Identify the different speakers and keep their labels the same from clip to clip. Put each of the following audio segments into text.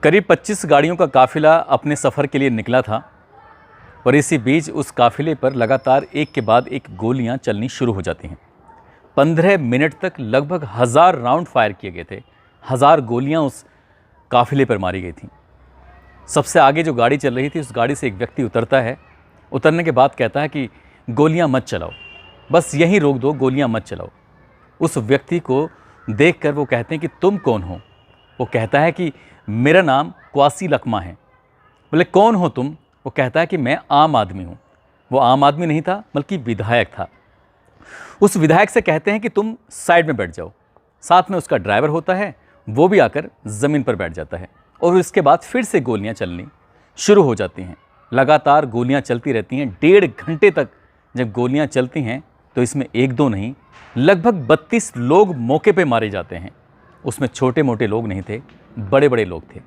Speaker 1: करीब 25 गाड़ियों का काफिला अपने सफ़र के लिए निकला था और इसी बीच उस काफिले पर लगातार एक के बाद एक गोलियां चलनी शुरू हो जाती हैं। 15 मिनट तक लगभग 1000 राउंड फायर किए गए थे। 1000 गोलियां उस काफिले पर मारी गई थीं। सबसे आगे जो गाड़ी चल रही थी, उस गाड़ी से एक व्यक्ति उतरता है। उतरने के बाद कहता है कि गोलियां मत चलाओ, बस यहीं रोक दो, गोलियां मत चलाओ। उस व्यक्ति को देखकर वो कहते हैं कि तुम कौन हो? वो कहता है कि मेरा नाम क्वासी लखमा है। बोले कौन हो तुम? वो कहता है कि मैं आम आदमी हूँ। वो आम आदमी नहीं था, बल्कि विधायक था। उस विधायक से कहते हैं कि तुम साइड में बैठ जाओ। साथ में उसका ड्राइवर होता है, वो भी आकर ज़मीन पर बैठ जाता है और इसके बाद फिर से गोलियां चलनी शुरू हो जाती हैं। लगातार गोलियां चलती रहती हैं। 1.5 घंटे तक जब गोलियां चलती हैं तो इसमें एक दो नहीं, लगभग 32 लोग मौके पे मारे जाते हैं। उसमें छोटे मोटे लोग नहीं थे, बड़े बड़े लोग थे।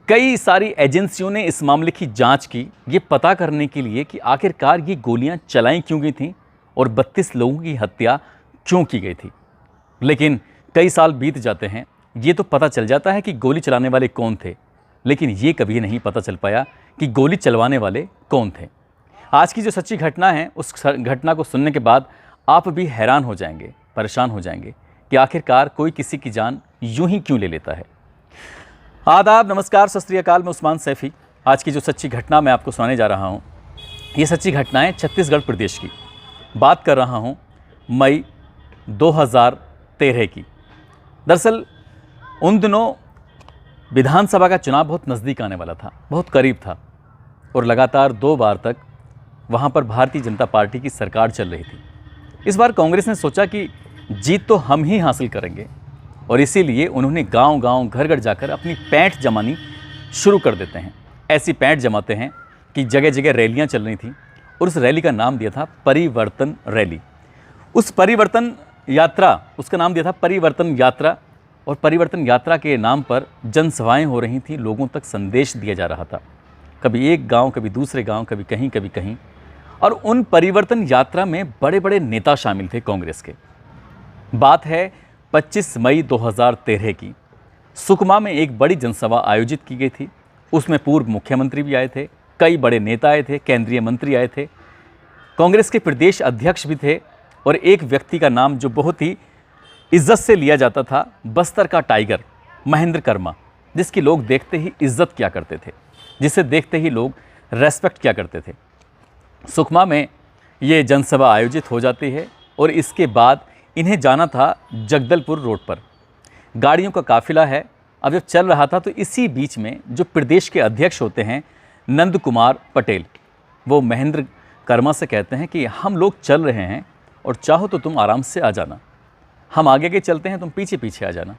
Speaker 1: कई सारी एजेंसियों ने इस मामले की जांच की, ये पता करने के लिए कि आखिरकार ये गोलियां चलाई क्यों गई थीं और 32 लोगों की हत्या क्यों की गई थी। लेकिन कई साल बीत जाते हैं, ये तो पता चल जाता है कि गोली चलाने वाले कौन थे, लेकिन ये कभी नहीं पता चल पाया कि गोली चलवाने वाले कौन थे। आज की जो सच्ची घटना है, उस घटना को सुनने के बाद आप भी हैरान हो जाएंगे, परेशान हो जाएंगे कि आखिरकार कोई किसी की जान यूं ही क्यों ले लेता है। आदाब, नमस्कार, सत श्री अकाल। मैं उस्मान सैफी। आज की जो सच्ची घटना मैं आपको सुनाने जा रहा हूँ, ये सच्ची घटना है छत्तीसगढ़ प्रदेश की। बात कर रहा हूँ मई 2013 की। दरअसल उन दिनों विधानसभा का चुनाव बहुत नज़दीक आने वाला था, बहुत करीब था और लगातार 2 बार तक वहाँ पर भारतीय जनता पार्टी की सरकार चल रही थी। इस बार कांग्रेस ने सोचा कि जीत तो हम ही हासिल करेंगे और इसीलिए उन्होंने गांव-गांव, घर-घर जाकर अपनी पैंठ जमानी शुरू कर देते हैं। ऐसी पैंठ जमाते हैं कि जगह जगह रैलियां चल रही थी और उस रैली का नाम दिया था परिवर्तन रैली। उस परिवर्तन यात्रा, उसका नाम दिया था परिवर्तन यात्रा। और परिवर्तन यात्रा के नाम पर जनसभाएं हो रही थी, लोगों तक संदेश दिया जा रहा था, कभी एक गांव, कभी दूसरे गांव, कभी कहीं। और उन परिवर्तन यात्रा में बड़े बड़े नेता शामिल थे कांग्रेस के। बात है 25 मई 2013 की। सुकमा में एक बड़ी जनसभा आयोजित की गई थी। उसमें पूर्व मुख्यमंत्री भी आए थे, कई बड़े नेता आए थे, केंद्रीय मंत्री आए थे, कांग्रेस के प्रदेश अध्यक्ष भी थे और एक व्यक्ति का नाम जो बहुत ही इज्जत से लिया जाता था, बस्तर का टाइगर महेंद्र कर्मा, जिसकी लोग देखते ही इज्जत किया करते थे, जिसे देखते ही लोग रेस्पेक्ट किया करते थे। सुकमा में ये जनसभा आयोजित हो जाती है और इसके बाद इन्हें जाना था जगदलपुर रोड पर। गाड़ियों का काफिला है। अब जब चल रहा था तो इसी बीच में जो प्रदेश के अध्यक्ष होते हैं नंद कुमार पटेल, वो महेंद्र कर्मा से कहते हैं कि हम लोग चल रहे हैं और चाहो तो तुम आराम से आ जाना, हम आगे के चलते हैं, तुम पीछे पीछे आ जाना।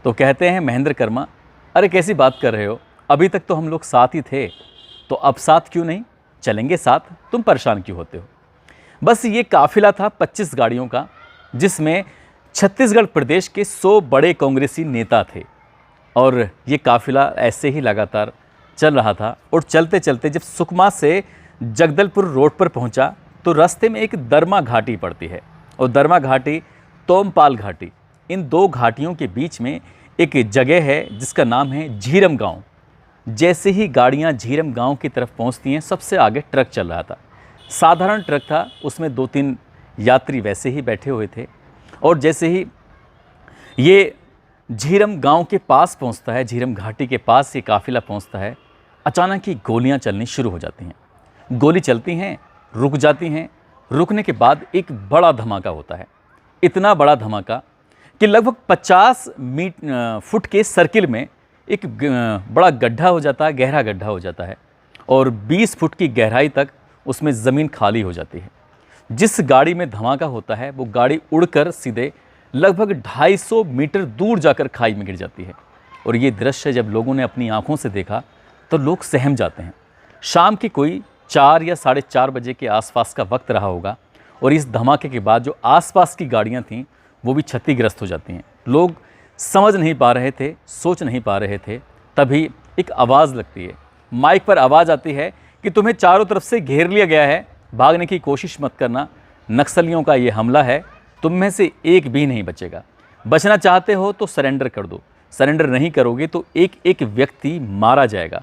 Speaker 1: तो कहते हैं महेंद्र कर्मा, अरे कैसी बात कर रहे हो, अभी तक तो हम लोग साथ ही थे, तो अब साथ क्यों नहीं, चलेंगे साथ, तुम परेशान क्यों होते हो। बस ये काफिला था 25 गाड़ियों का, जिसमें छत्तीसगढ़ प्रदेश के 100 बड़े कांग्रेसी नेता थे और ये काफिला ऐसे ही लगातार चल रहा था। और चलते चलते जब सुकमा से जगदलपुर रोड पर पहुंचा तो रास्ते में एक दरमा घाटी पड़ती है और दरमा घाटी, तोमपाल घाटी, इन 2 घाटियों के बीच में एक जगह है जिसका नाम है झीरम गांव। जैसे ही गाड़ियां झीरम गांव की तरफ पहुंचती हैं, सबसे आगे ट्रक चल रहा था। साधारण ट्रक था, उसमें 2-3 यात्री वैसे ही बैठे हुए थे। और जैसे ही ये झीरम गांव के पास पहुंचता है, झीरम घाटी के पास ये काफिला पहुंचता है, अचानक ही गोलियां चलनी शुरू हो जाती हैं। गोली चलती हैं, रुक जाती हैं। रुकने के बाद एक बड़ा धमाका होता है, इतना बड़ा धमाका कि लगभग 50 फुट के सर्किल में एक बड़ा गड्ढा हो जाता है, गहरा गड्ढा हो जाता है और 20 फुट की गहराई तक उसमें ज़मीन खाली हो जाती है। जिस गाड़ी में धमाका होता है वो गाड़ी उड़कर सीधे लगभग 250 मीटर दूर जाकर खाई में गिर जाती है। और ये दृश्य जब लोगों ने अपनी आंखों से देखा तो लोग सहम जाते हैं। शाम की कोई 4 या 4:30 बजे के आसपास का वक्त रहा होगा और इस धमाके के बाद जो आसपास की गाड़ियां थीं वो भी क्षतिग्रस्त हो जाती हैं। लोग समझ नहीं पा रहे थे, सोच नहीं पा रहे थे। तभी एक आवाज़ लगती है, माइक पर आवाज़ आती है कि तुम्हें चारों तरफ से घेर लिया गया है, भागने की कोशिश मत करना, नक्सलियों का ये हमला है, तुम में से एक भी नहीं बचेगा। बचना चाहते हो तो सरेंडर कर दो, सरेंडर नहीं करोगे तो एक एक व्यक्ति मारा जाएगा।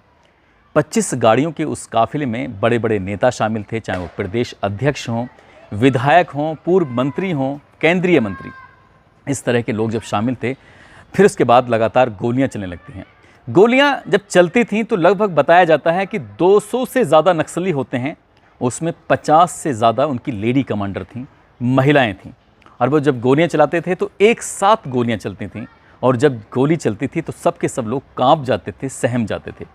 Speaker 1: 25 गाड़ियों के उस काफिले में बड़े बड़े नेता शामिल थे, चाहे वो प्रदेश अध्यक्ष हों, विधायक हों, पूर्व मंत्री हों, केंद्रीय मंत्री, इस तरह के लोग जब शामिल थे। फिर उसके बाद लगातार गोलियां चलने लगती हैं। गोलियां जब चलती थीं तो लगभग बताया जाता है कि 200 से ज़्यादा नक्सली होते हैं, उसमें 50 से ज़्यादा उनकी लेडी कमांडर थीं, महिलाएं थीं। और वो जब गोलियां चलाते थे तो एक साथ गोलियां चलती थीं, और जब गोली चलती थी तो सब के सब लोग कांप जाते थे, सहम जाते थे।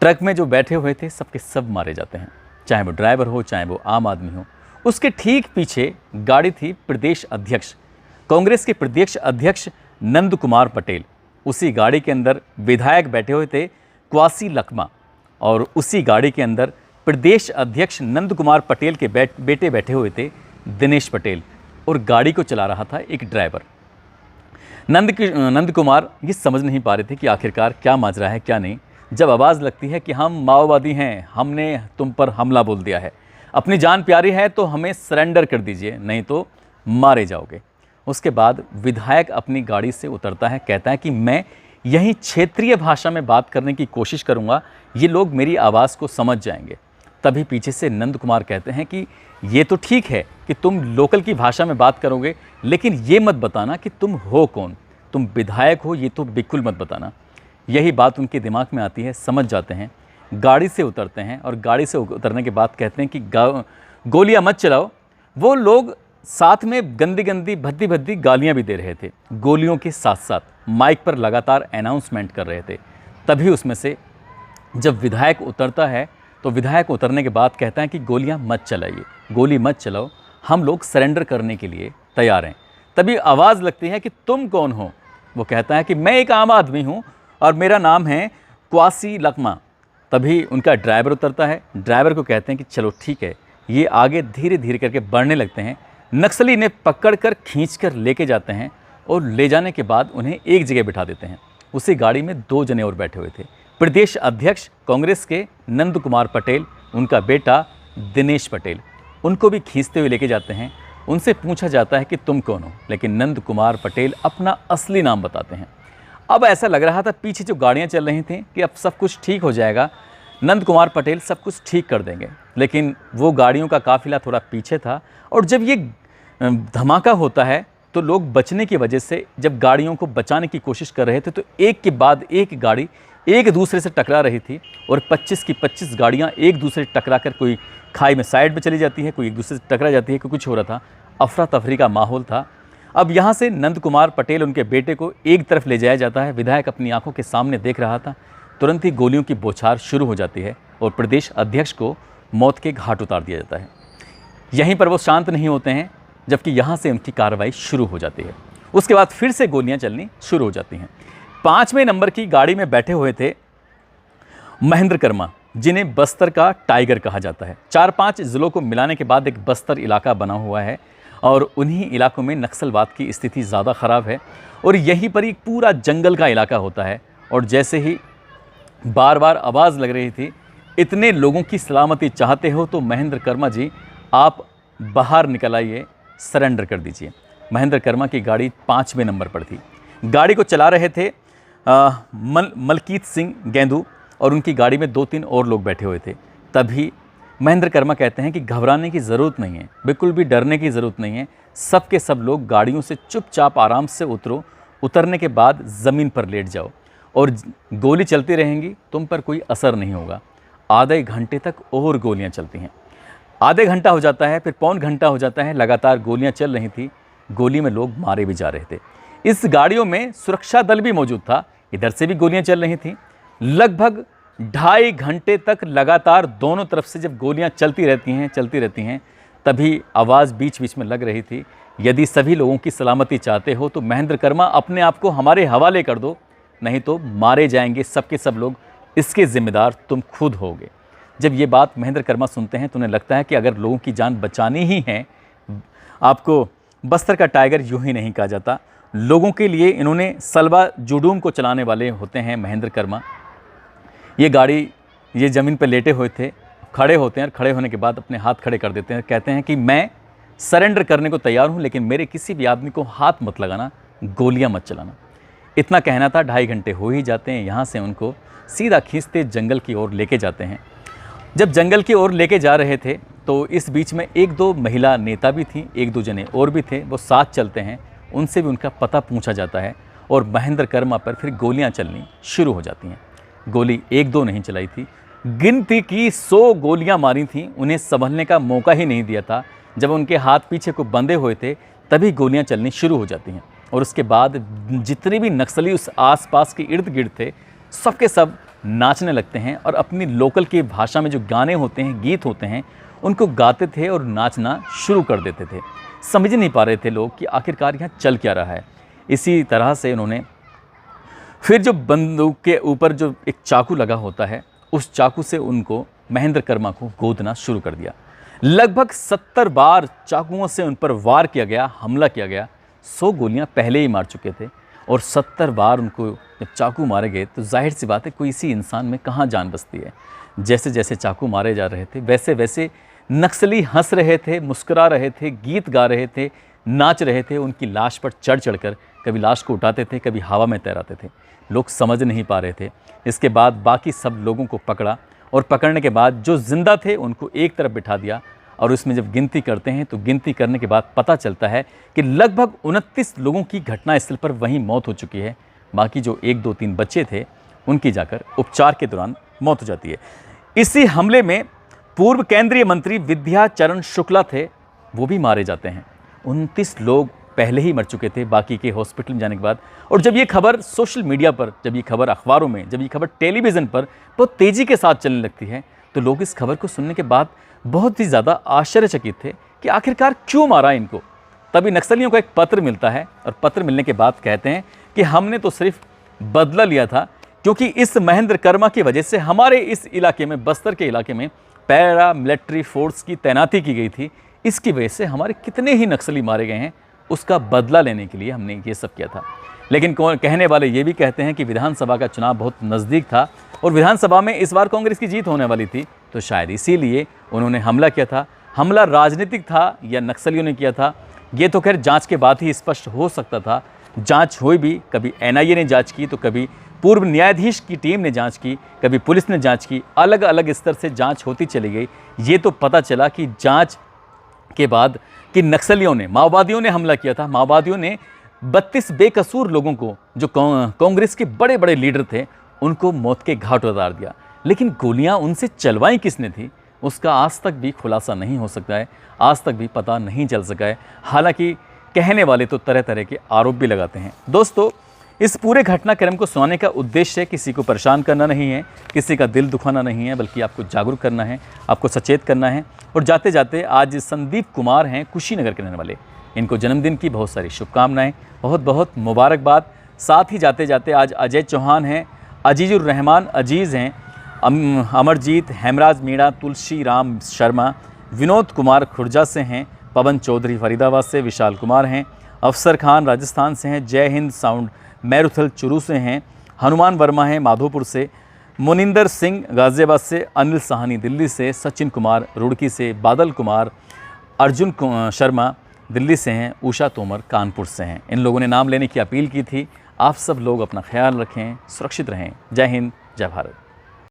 Speaker 1: ट्रक में जो बैठे हुए थे सबके सब मारे जाते हैं, चाहे वो ड्राइवर हो, चाहे वो आम आदमी हो। उसके ठीक पीछे गाड़ी थी प्रदेश अध्यक्ष, कांग्रेस के प्रदेश अध्यक्ष नंद कुमार पटेल। उसी गाड़ी के अंदर विधायक बैठे हुए थे क्वासी लखमा, और उसी गाड़ी के अंदर प्रदेश अध्यक्ष नंद कुमार पटेल के बेटे बैठे हुए थे दिनेश पटेल, और गाड़ी को चला रहा था एक ड्राइवर। नंद कुमार ये समझ नहीं पा रहे थे कि आखिरकार क्या माजरा है क्या नहीं। जब आवाज़ लगती है कि हम माओवादी हैं, हमने तुम पर हमला बोल दिया है, अपनी जान प्यारी है तो हमें सरेंडर कर दीजिए, नहीं तो मारे जाओगे। उसके बाद विधायक अपनी गाड़ी से उतरता है, कहता है कि मैं यहीं क्षेत्रीय भाषा में बात करने की कोशिश करूंगा, ये लोग मेरी आवाज़ को समझ जाएंगे। तभी पीछे से नंद कुमार कहते हैं कि ये तो ठीक है कि तुम लोकल की भाषा में बात करोगे, लेकिन ये मत बताना कि तुम हो कौन, तुम विधायक हो, ये तो बिल्कुल मत बताना। यही बात उनके दिमाग में आती है, समझ जाते हैं, गाड़ी से उतरते हैं, और गाड़ी से उतरने के बाद कहते हैं कि गोलियां मत चलाओ। वो लोग साथ में गंदी गंदी भद्दी भद्दी गालियां भी दे रहे थे, गोलियों के साथ साथ माइक पर लगातार अनाउंसमेंट कर रहे थे। तभी उसमें से जब विधायक उतरता है तो विधायक उतरने के बाद कहता है कि गोलियां मत चलाइए, गोली मत चलाओ, हम लोग सरेंडर करने के लिए तैयार हैं। तभी आवाज़ लगती है कि तुम कौन हो। वो कहता है कि मैं एक आम आदमी हूँ और मेरा नाम है क्वासी लखमा। तभी उनका ड्राइवर उतरता है, ड्राइवर को कहते हैं कि चलो ठीक है। ये आगे धीरे धीरे करके बढ़ने लगते हैं। नक्सली ने पकड़कर खींचकर लेके जाते हैं, और ले जाने के बाद उन्हें एक जगह बिठा देते हैं। उसी गाड़ी में 2 जने और बैठे हुए थे, प्रदेश अध्यक्ष कांग्रेस के नंद कुमार पटेल, उनका बेटा दिनेश पटेल। उनको भी खींचते हुए लेके जाते हैं। उनसे पूछा जाता है कि तुम कौन हो, लेकिन नंद कुमार पटेल अपना असली नाम बताते हैं। अब ऐसा लग रहा था पीछे जो गाड़ियां चल रही थीं कि अब सब कुछ ठीक हो जाएगा, नंद कुमार पटेल सब कुछ ठीक कर देंगे, लेकिन वो गाड़ियों का काफिला थोड़ा पीछे था। और जब ये धमाका होता है तो लोग बचने की वजह से जब गाड़ियों को बचाने की कोशिश कर रहे थे तो एक के बाद एक गाड़ी एक दूसरे से टकरा रही थी, और 25 की 25 गाड़ियां एक दूसरे से टकरा कर कोई खाई में साइड में चली जाती है, कोई एक दूसरे से टकरा जाती है, कोई कुछ हो रहा था। अफरा तफरी का माहौल था। अब यहाँ से नंद कुमार पटेल उनके बेटे को एक तरफ ले जाया जाता है। विधायक अपनी आंखों के सामने देख रहा था। तुरंत ही गोलियों की बौछार शुरू हो जाती है और प्रदेश अध्यक्ष को मौत के घाट उतार दिया जाता है। यहीं पर वो शांत नहीं होते हैं, जबकि यहाँ से उनकी कार्रवाई शुरू हो जाती है। उसके बाद फिर से गोलियां चलनी शुरू हो जाती हैं। 5वें नंबर की गाड़ी में बैठे हुए थे महेंद्र कर्मा, जिन्हें बस्तर का टाइगर कहा जाता है। 4-5 जिलों को मिलाने के बाद एक बस्तर इलाका बना हुआ है, और उन्हीं इलाकों में नक्सलवाद की स्थिति ज़्यादा ख़राब है, और यहीं पर एक पूरा जंगल का इलाका होता है। और जैसे ही बार बार आवाज़ लग रही थी, इतने लोगों की सलामती चाहते हो तो महेंद्र कर्मा जी आप बाहर निकल आइए, सरेंडर कर दीजिए। महेंद्र कर्मा की गाड़ी 5वें नंबर पर थी। गाड़ी को चला रहे थे मलकीत सिंह गेंदू, और उनकी गाड़ी में 2-3 और लोग बैठे हुए थे। तभी महेंद्र कर्मा कहते हैं कि घबराने की ज़रूरत नहीं है, बिल्कुल भी डरने की ज़रूरत नहीं है। सब के सब लोग गाड़ियों से चुपचाप आराम से उतरो, उतरने के बाद ज़मीन पर लेट जाओ, और गोली चलती रहेंगी, तुम पर कोई असर नहीं होगा। आधे घंटे तक और गोलियां चलती हैं। आधे घंटा हो जाता है, फिर पौन घंटा हो जाता है, लगातार गोलियां चल रही थी। गोली में लोग मारे भी जा रहे थे। इस गाड़ियों में सुरक्षा दल भी मौजूद था, इधर से भी गोलियां चल रही थीं। लगभग 2.5 घंटे तक लगातार दोनों तरफ से जब गोलियां चलती रहती हैं, तभी आवाज़ बीच बीच में लग रही थी, यदि सभी लोगों की सलामती चाहते हो तो महेंद्र कर्मा अपने आप को हमारे हवाले कर दो, नहीं तो मारे जाएंगे सब के सब लोग, इसके जिम्मेदार तुम खुद होगे। जब ये बात महेंद्र कर्मा सुनते हैं तो उन्हें लगता है कि अगर लोगों की जान बचानी ही है, आपको बस्तर का टाइगर यूं ही नहीं कहा जाता। लोगों के लिए इन्होंने सलवा जुडूम को चलाने वाले होते हैं महेंद्र कर्मा। ये गाड़ी ये ज़मीन पर लेटे हुए थे, खड़े होते हैं, और खड़े होने के बाद अपने हाथ खड़े कर देते हैं। कहते हैं कि मैं सरेंडर करने को तैयार हूँ, लेकिन मेरे किसी भी आदमी को हाथ मत लगाना, गोलियां मत चलाना। इतना कहना था, 2.5 घंटे हो ही जाते हैं। यहाँ से उनको सीधा खींचते जंगल की ओर लेके जाते हैं। जब जंगल की ओर लेके जा रहे थे तो इस बीच में 1-2 महिला नेता भी थीं, 1-2 जने और भी थे, वो साथ चलते हैं। उनसे भी उनका पता पूछा जाता है और महेंद्र कर्मा पर फिर गोलियां चलनी शुरू हो जाती हैं। गोली 1-2 नहीं चलाई थी, गिनती की 100 गोलियां मारी थीं। उन्हें संभलने का मौका ही नहीं दिया था। जब उनके हाथ पीछे को बंधे हुए थे तभी गोलियां चलनी शुरू हो जाती हैं और उसके बाद जितने भी नक्सली उस आसपास के इर्द गिर्द थे सबके सब नाचने लगते हैं और अपनी लोकल की भाषा में जो गाने होते हैं, गीत होते हैं, उनको गाते थे और नाचना शुरू कर देते थे। समझ नहीं पा रहे थे लोग कि आखिरकार यहाँ चल क्या रहा है। इसी तरह से उन्होंने फिर जो बंदूक के ऊपर जो एक चाकू लगा होता है, उस चाकू से उनको महेंद्र कर्मा को गोदना शुरू कर दिया। लगभग 70 बार चाकुओं से उन पर वार किया गया, हमला किया गया। 100 गोलियां पहले ही मार चुके थे और 70 बार उनको जब चाकू मारे गए तो जाहिर सी बात है कोई इसी इंसान में कहाँ जान बसती है। जैसे जैसे चाकू मारे जा रहे थे वैसे वैसे नक्सली हंस रहे थे, मुस्कुरा रहे थे, गीत गा रहे थे, नाच रहे थे। उनकी लाश पर चढ़ चढ़कर कभी लाश को उठाते थे, कभी हवा में तैराते थे। लोग समझ नहीं पा रहे थे। इसके बाद बाकी सब लोगों को पकड़ा और पकड़ने के बाद जो जिंदा थे उनको एक तरफ बिठा दिया और उसमें जब गिनती करते हैं तो गिनती करने के बाद पता चलता है कि लगभग 29 लोगों की घटनास्थल पर वहीं मौत हो चुकी है। बाकी जो 1, 2, 3 बच्चे थे उनकी जाकर उपचार के दौरान मौत हो जाती है। इसी हमले में पूर्व केंद्रीय मंत्री विद्याचरण शुक्ला थे, वो भी मारे जाते हैं। 29 लोग पहले ही मर चुके थे बाकी के हॉस्पिटल में जाने के बाद। और जब ये खबर सोशल मीडिया पर, जब ये खबर अखबारों में, जब ये खबर टेलीविज़न पर बहुत तेज़ी के साथ चलने लगती है तो लोग इस खबर को सुनने के बाद बहुत ही ज़्यादा आश्चर्यचकित थे कि आखिरकार क्यों मारा इनको। तभी नक्सलियों को एक पत्र मिलता है और पत्र मिलने के बाद कहते हैं कि हमने तो सिर्फ बदला लिया था, क्योंकि इस महेंद्र कर्मा की वजह से हमारे इस इलाके में, बस्तर के इलाके में पैरा मिलिट्री फोर्स की तैनाती की गई थी। इसकी वजह से हमारे कितने ही नक्सली मारे गए हैं, उसका बदला लेने के लिए हमने ये सब किया था। लेकिन कहने वाले ये भी कहते हैं कि विधानसभा का चुनाव बहुत नज़दीक था और विधानसभा में इस बार कांग्रेस की जीत होने वाली थी, तो शायद इसीलिए उन्होंने हमला किया था। हमला राजनीतिक था या नक्सलियों ने किया था, ये तो खैर जांच के बाद ही स्पष्ट हो सकता था। जांच हुई भी, कभी एनआईए ने जांच की तो कभी पूर्व न्यायाधीश की टीम ने जांच की, कभी पुलिस ने जांच की, अलग अलग स्तर से जांच होती चली गई। ये तो पता चला कि जांच के बाद कि नक्सलियों ने, माओवादियों ने हमला किया था। माओवादियों ने 32 बेकसूर लोगों को, जो कांग्रेस के बड़े बड़े लीडर थे, उनको मौत के घाट उतार दिया। लेकिन गोलियां उनसे चलवाई किसने थी, उसका आज तक भी खुलासा नहीं हो सकता है, आज तक भी पता नहीं चल सका है। हालांकि कहने वाले तो तरह तरह के आरोप भी लगाते हैं। दोस्तों, इस पूरे घटनाक्रम को सुनाने का उद्देश्य किसी को परेशान करना नहीं है, किसी का दिल दुखाना नहीं है, बल्कि आपको जागरूक करना है, आपको सचेत करना है। और जाते जाते आज संदीप कुमार हैं, कुशीनगर के रहने वाले, इनको जन्मदिन की बहुत सारी शुभकामनाएं, बहुत बहुत मुबारकबाद। साथ ही जाते जाते आज अजय चौहान हैं, अजीजुर रहमान अजीज़ हैं, अमरजीत, हेमराज मीणा, तुलसी राम शर्मा, विनोद कुमार खुर्जा से हैं, पवन चौधरी फरीदाबाद से, विशाल कुमार हैं, अफसर खान राजस्थान से हैं, जय हिंद साउंड मैरुथल चुरू से हैं, हनुमान वर्मा हैं माधोपुर से, मुनिंदर सिंह गाज़ियाबाद से, अनिल साहनी दिल्ली से, सचिन कुमार रुड़की से, बादल कुमार, अर्जुन शर्मा दिल्ली से हैं, उषा तोमर कानपुर से हैं। इन लोगों ने नाम लेने की अपील की थी। आप सब लोग अपना ख्याल रखें, सुरक्षित रहें। जय हिंद, जय भारत।